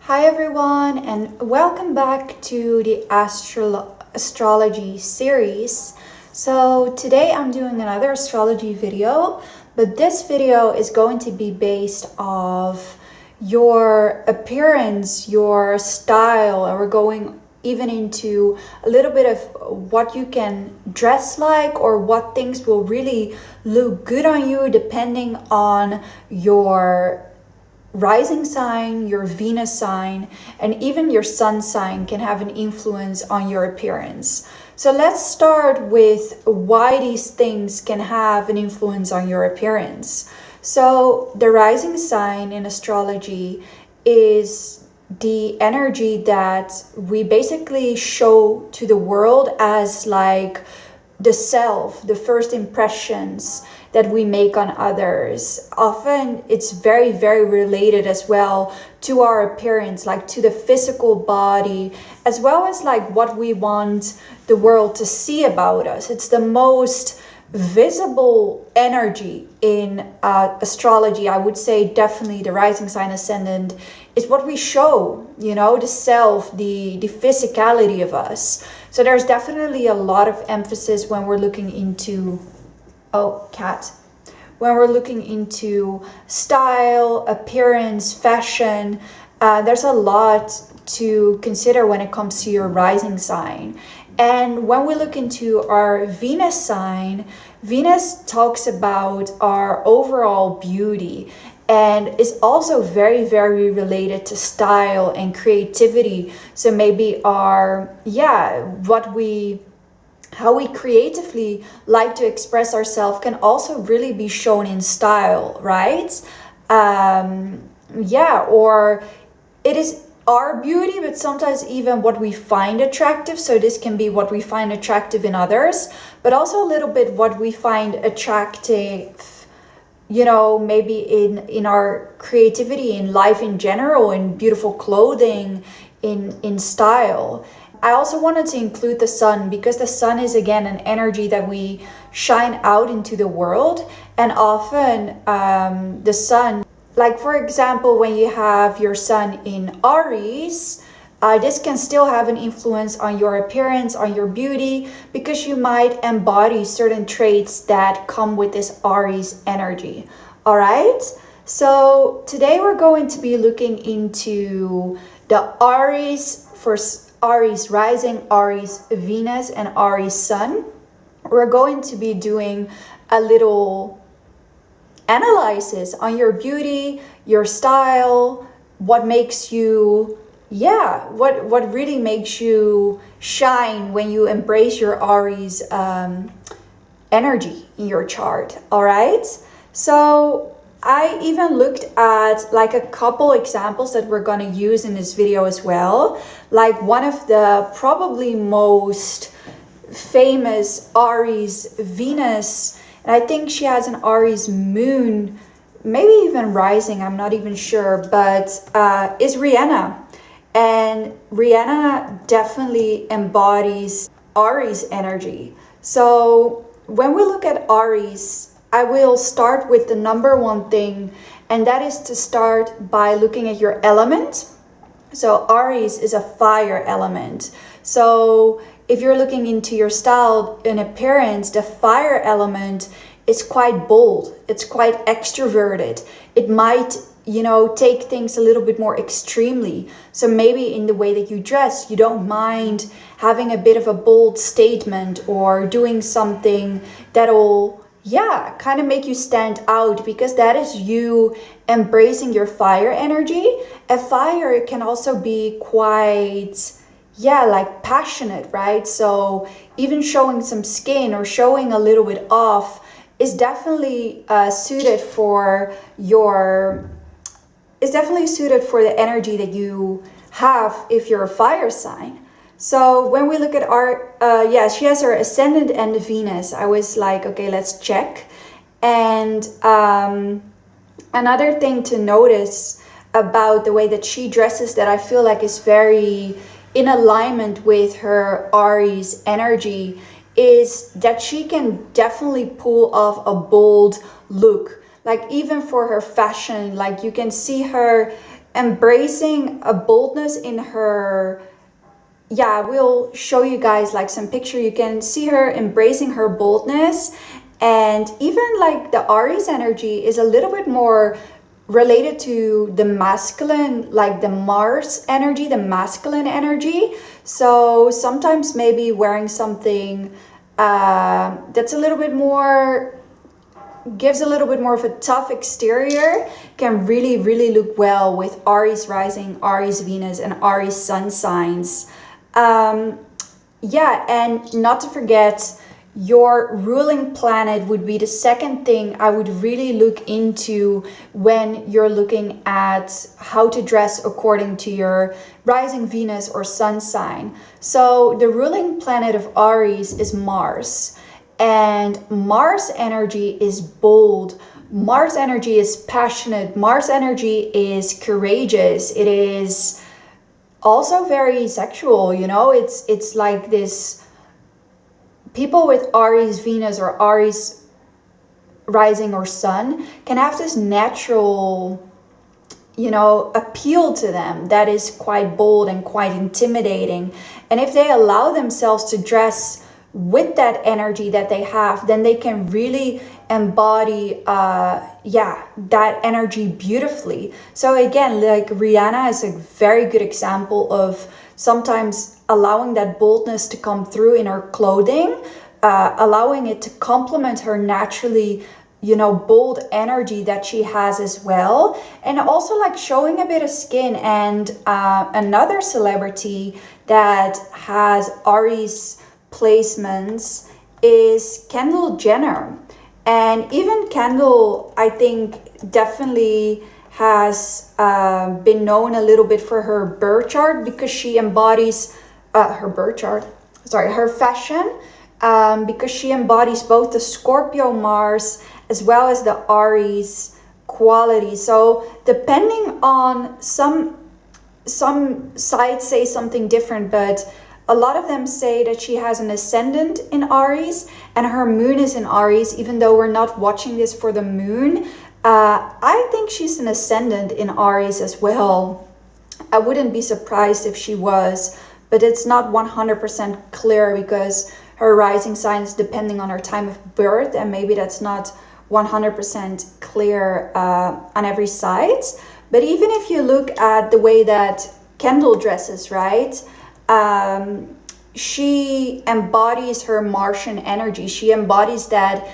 Hi everyone, and welcome back to the astrology series. So today I'm doing another astrology video, but this video is going to be based off your appearance, your style, and we're going even into a little bit of what you can dress like or what things will really look good on you depending on your rising sign, your Venus sign, and even your sun sign can have an influence on your appearance. So let's start with why these things can have an influence on your appearance. So the rising sign in astrology is the energy that we basically show to the world as like the self, the first impressions that we make on others. Often it's very, very related as well to our appearance, like to the physical body, as well as like what we want the world to see about us. It's the most visible energy in astrology. I would say definitely the rising sign ascendant is what we show, the self, the physicality of us. So there's definitely a lot of emphasis when we're looking into when we're looking into style, appearance, fashion. There's a lot to consider when it comes to your rising sign. And when we look into our Venus sign, Venus talks about our overall beauty and is also very, very related to style and creativity. So maybe how we creatively like to express ourselves can also really be shown in style, right? Or it is our beauty, but sometimes even what we find attractive. So this can be what we find attractive in others, but also a little bit what we find attractive, maybe in our creativity, in life in general, in beautiful clothing, in style. I also wanted to include the sun because the sun is again an energy that we shine out into the world, and often the sun, like for example, when you have your sun in Aries, this can still have an influence on your appearance, on your beauty, because you might embody certain traits that come with this Aries energy. All right, so today we're going to be looking into the Aries for Aries rising, Aries Venus, and Aries sun. We're going to be doing a little analysis on your beauty, your style, what makes you, what really makes you shine when you embrace your Aries energy in your chart. All right, so I even looked at like a couple examples that we're going to use in this video as well. Like one of the probably most famous Aries Venus, and I think she has an Aries moon, maybe even rising, I'm not even sure, but is Rihanna. And Rihanna definitely embodies Aries energy. So when we look at Aries, I will start with the number one thing, and that is to start by looking at your element. So Aries is a fire element. So if you're looking into your style and appearance, the fire element is quite bold. It's quite extroverted. It might, take things a little bit more extremely. So maybe in the way that you dress, you don't mind having a bit of a bold statement or doing something that'll kind of make you stand out, because that is you embracing your fire energy. A fire can also be quite, like passionate, right? So even showing some skin or showing a little bit off is definitely suited for the energy that you have if you're a fire sign. So when we look at she has her ascendant and Venus. I was like, okay, let's check. And another thing to notice about the way that she dresses that I feel like is very in alignment with her Aries energy is that she can definitely pull off a bold look. Like even for her fashion, like you can see her embracing a boldness in her. Yeah, we'll show you guys like some picture. You can see her embracing her boldness. And even like the Aries energy is a little bit more related to the masculine, like the Mars energy, the masculine energy. So sometimes maybe wearing something that's a little bit more, gives a little bit more of a tough exterior, can really look well with Aries rising, Aries Venus, and Aries sun signs. Yeah, and not to forget, your ruling planet would be the second thing I would really look into when you're looking at how to dress according to your rising Venus or sun sign. So the ruling planet of Aries is Mars, and Mars energy is bold. Mars energy is passionate. Mars energy is courageous. It is also very sexual, you know. It's like this, people with Aries Venus or Aries rising or sun can have this natural, you know, appeal to them that is quite bold and quite intimidating. And if they allow themselves to dress with that energy that they have, then they can really embody that energy beautifully. So again, like Rihanna is a very good example of sometimes allowing that boldness to come through in her clothing, allowing it to complement her naturally, you know, bold energy that she has as well, and also like showing a bit of skin. And another celebrity that has Aries placements is Kendall Jenner. And even Kendall, I think, definitely has been known a little bit for her birth chart, because she embodies her fashion, because she embodies both the Scorpio Mars as well as the Aries quality. So depending on some sites say something different, but a lot of them say that she has an ascendant in Aries and her moon is in Aries, even though we're not watching this for the moon. I think she's an ascendant in Aries as well. I wouldn't be surprised if she was, but it's not 100% clear because her rising sign is depending on her time of birth, and maybe that's not 100% clear on every side. But even if you look at the way that Kendall dresses, right? She embodies her Martian energy. She embodies that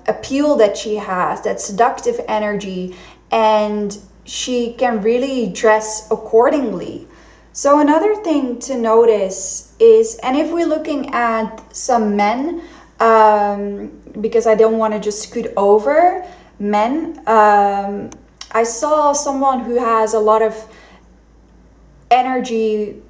appeal that she has, that seductive energy, and she can really dress accordingly. So another thing to notice is, and if we're looking at some men, because I don't want to just scoot over men, I saw someone who has a lot of energy,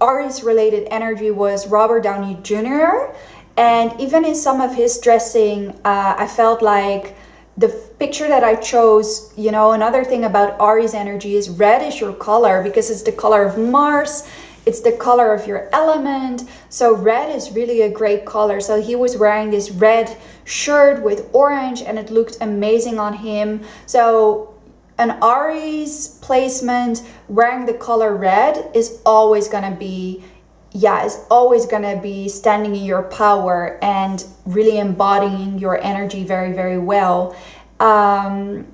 Aries related energy, was Robert Downey Jr. And even in some of his dressing, I felt like the picture that I chose, you know, another thing about Aries energy is red is your color, because it's the color of Mars, it's the color of your element. So red is really a great color. So he was wearing this red shirt with orange and it looked amazing on him. So an Aries placement wearing the color red is always gonna be, is always gonna be standing in your power and really embodying your energy very well. And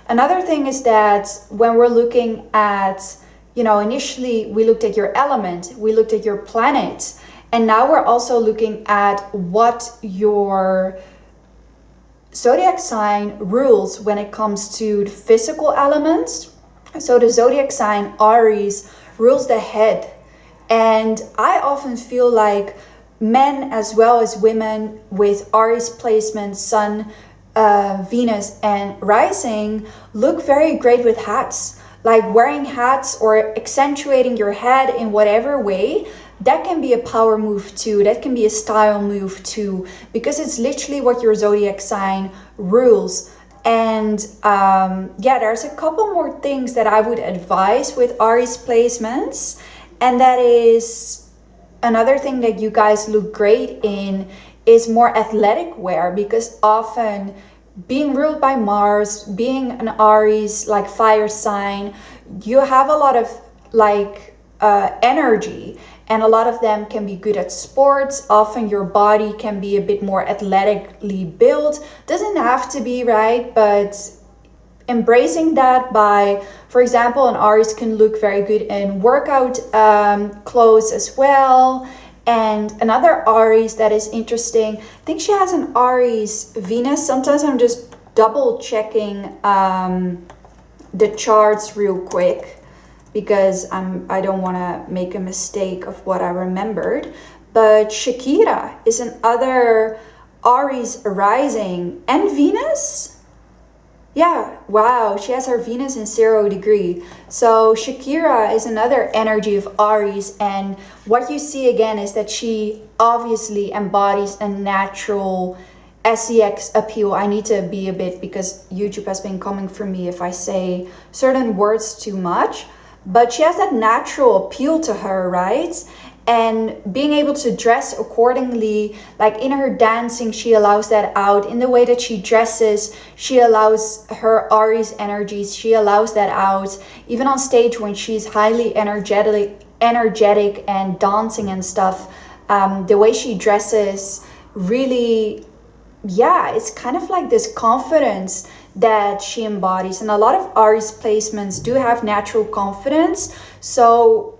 another thing is that when we're looking at, you know, initially we looked at your element, we looked at your planet, and now we're also looking at what your zodiac sign rules when it comes to the physical elements. So the zodiac sign Aries rules the head. And I often feel like men as well as women with Aries placement, Sun, Venus, and rising look very great with hats. Like wearing hats or accentuating your head in whatever way, that can be a power move too. That can be a style move too, because it's literally what your zodiac sign rules. And there's a couple more things that I would advise with Aries placements. And that is another thing that you guys look great in is more athletic wear, because often being ruled by Mars, being an Aries, like fire sign, you have a lot of like energy, and a lot of them can be good at sports. Often your body can be a bit more athletically built. Doesn't have to be, right? But embracing that by, for example, an Aries can look very good in workout clothes as well. And another Aries that is interesting, I think she has an Aries Venus. Sometimes I'm just double checking the charts real quick, because I don't want to make a mistake of what I remembered. But Shakira is another Aries rising and Venus. Yeah, wow, she has her Venus in 0 degree. So Shakira is another energy of Aries, and what you see again is that she obviously embodies a natural sex appeal. I need to be a bit, because YouTube has been coming for me if I say certain words too much, but she has that natural appeal to her, right? And being able to dress accordingly, like in her dancing, she allows that out. In the way that she dresses, she allows her Aries energies, she allows that out. Even on stage when she's highly energetic and dancing and stuff, the way she dresses really, yeah, it's kind of like this confidence that she embodies. And a lot of Aries placements do have natural confidence. So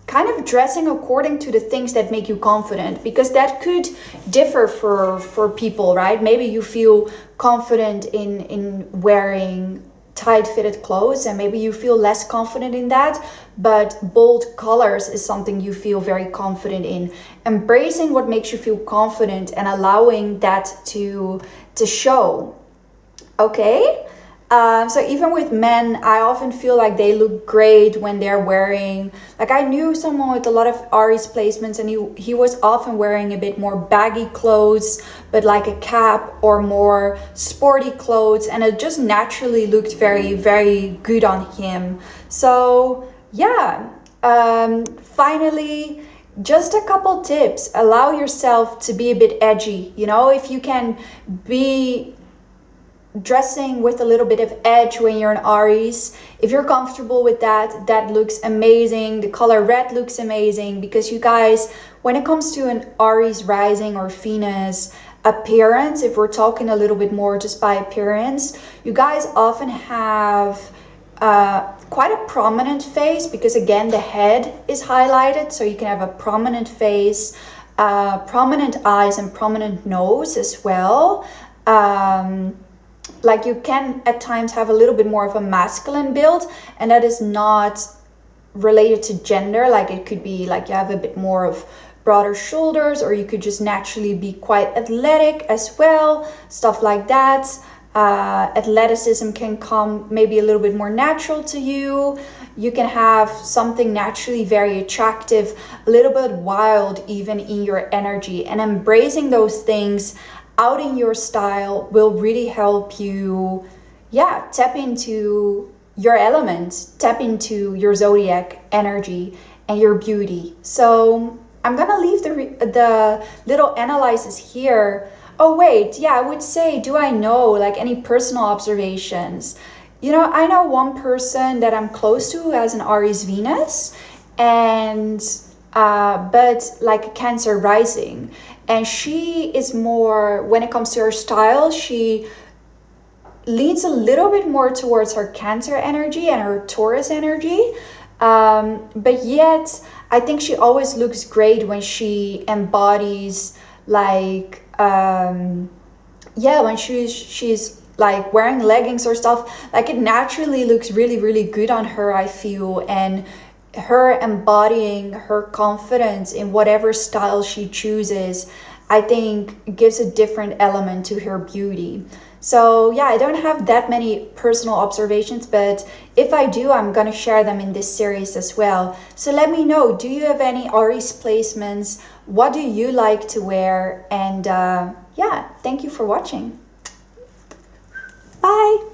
kind of dressing according to the things that make you confident, because that could differ for people, right? Maybe you feel confident in wearing tight fitted clothes, and maybe you feel less confident in that, but bold colors is something you feel very confident in. Embracing what makes you feel confident and allowing that to show. Okay. So even with men, I often feel like they look great when they're wearing, like I knew someone with a lot of Aries placements, and he was often wearing a bit more baggy clothes, but like a cap, or more sporty clothes, and it just naturally looked very, very good on him. So yeah, finally, just a couple tips. Allow yourself to be a bit edgy. You know, if you can be dressing with a little bit of edge when you're an Aries, if you're comfortable with that, that looks amazing. The color red looks amazing, because you guys, when it comes to an Aries rising or Venus appearance, if we're talking a little bit more just by appearance, you guys often have quite a prominent face, because again, the head is highlighted, so you can have a prominent face, prominent eyes, and prominent nose as well. Like you can at times have a little bit more of a masculine build, and that is not related to gender. Like it could be like you have a bit more of broader shoulders, or you could just naturally be quite athletic as well, stuff like that. Athleticism can come maybe a little bit more natural to you. You can have something naturally very attractive, a little bit wild even in your energy, and embracing those things out in your style will really help you, yeah, tap into your element, tap into your zodiac energy and your beauty. So I'm gonna leave the little analysis here. Oh wait, yeah, I would say, do I know like any personal observations? You know, I know one person that I'm close to who has an Aries Venus, and but like Cancer rising, and she is more, when it comes to her style, she leans a little bit more towards her Cancer energy and her Taurus energy, but yet I think she always looks great when she embodies like yeah, when she's like wearing leggings or stuff, like it naturally looks really, really good on her, I feel. And her embodying her confidence in whatever style she chooses, I think gives a different element to her beauty. So yeah, I don't have that many personal observations, but if I do, I'm gonna share them in this series as well. So let me know, do you have any Aries placements? What do you like to wear? And yeah, thank you for watching. Bye.